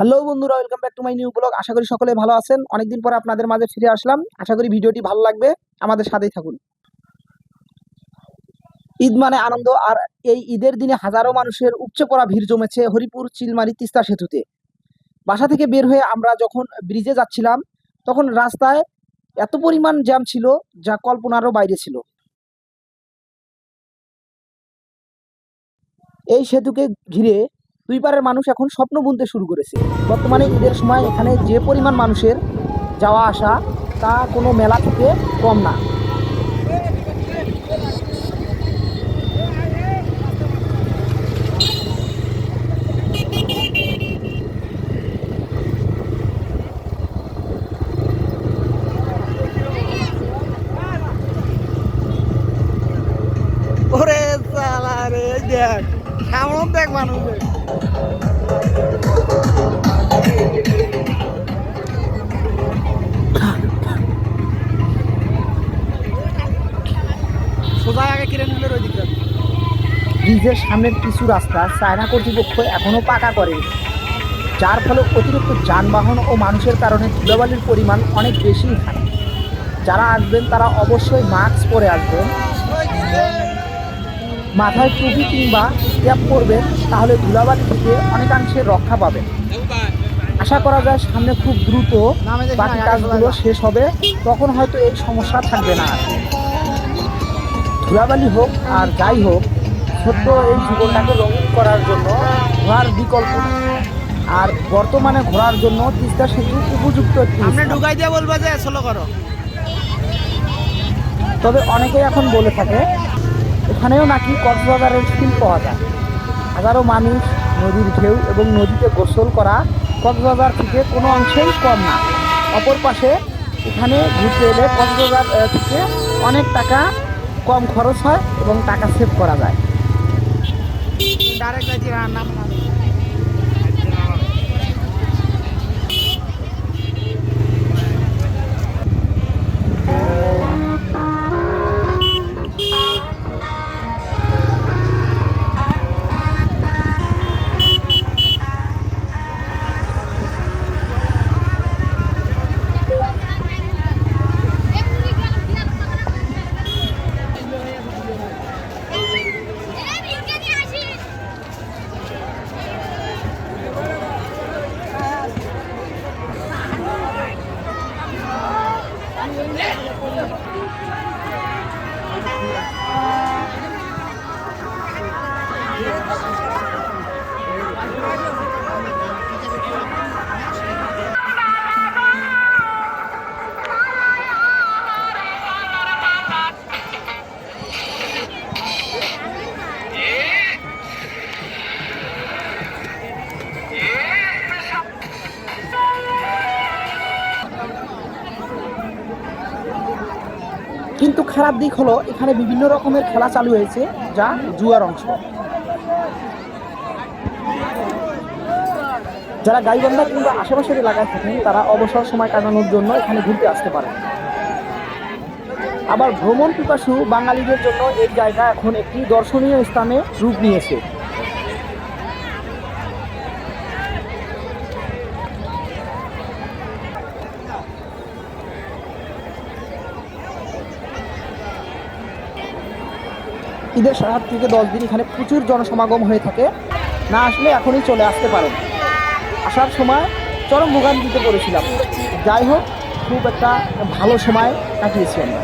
Hello বন্ধুরা, welcome back to my new blog. আশা করি সকলে ভালো আছেন। অনেকদিন পরে আপনাদের মাঝে ফিরে আসলাম। আশা করি ভিডিওটি ভালো লাগবে, আমাদের সাথেই থাকুন। ঈদ মানে আনন্দ, আর এই ঈদের দিনে হাজারো মানুষের উপচে পড়া ভিড় জমেছে হরিপুর চিলমারি তিস্তা সেতুতে। বাসা থেকে বের হয়ে আমরা যখন ব্রিজে যাচ্ছিলাম, তখন রাস্তায় এত পরিমাণ জ্যাম ছিল, যা কল্পনারও বাইরে ছিল। এই সেতুকে ঘিরে দুই পারের মানুষ এখন স্বপ্ন বুনতে শুরু করেছে। বর্তমানে ঈদের সময় এখানে যে পরিমাণ মানুষের যাওয়া আসা, তা কোনো মেলা থেকে কম না। ওরে সালা রে, দেখ কেমন দেখ মানুষ সোজা আগে কিনে নিলে ওই দিকে। ব্রিজের সামনের কিছু রাস্তা চায়না কর্তৃপক্ষ এখনো পাকা করেনি, যার ফলে অতিরিক্ত যানবাহন ও মানুষের কারণে ধুলাবালির পরিমাণ অনেক বেশি এখানে। যারা আসবেন তারা অবশ্যই মাস্ক পরে আসবেন, মাথায় টুপি কিংবা ক্যাপ পরবেন, তাহলে ধুলাবালি থেকে অনেকাংশে রক্ষা পাবেন। আশা করা যায় সামনে খুব দ্রুত বাকি কাজগুলো শেষ হবে, তখন হয়তো এই সমস্যা থাকবে না। ধুলাবালি হোক আর যাই হোক, ছোট্ট এই জীবনটাকে রঙিন করার জন্য ঘোরার বিকল্প নেই। আর বর্তমানে ঘোরার জন্য তিস্তা সেতু উপযুক্ত একটি আপনি স্থান। ঢুকাই দিয়ে বলবো যে সোলো করো। তবে অনেকেই এখন বলে থাকে এখানেও নাকি কক্সবাজারের ফিল পাওয়া যায়। হাজারো মানুষ, নদীর ঢেউ এবং নদীতে গোসল করা কক্সবাজার থেকে কোনো অংশেই কম না। অপর পাশে এখানে ঘুরতে এলে কক্সবাজার থেকে অনেক টাকা কম খরচ হয় এবং টাকা সেভ করা যায়। ডাইরেক্ট যাইছি নাম কিন্তু খারাপ দিক হলো এখানে বিভিন্ন রকমের খেলা চালু হয়েছে, যা জুয়ার অংশ। যারা গাইবান্ধা কিংবা আশেপাশের এলাকায় থাকেন তারা অবসর সময় কাটানোর জন্য এখানে ঘুরতে আসতে পারেন। আবার ভ্রমণ পিপাসু বাঙালিদের জন্য এই জায়গা এখন একটি দর্শনীয় স্থানে রূপ নিয়েছে। ঈদের 7 থেকে 10 দিন এখানে প্রচুর জনসমাগম হয়ে থাকে। না আসলে এখনই চলে আসতে পারেন। আসার সময় চরম ভোগান্তিতে পড়েছিলাম। যাই হোক, খুব একটা ভালো সময় কাটিয়েছি আমরা।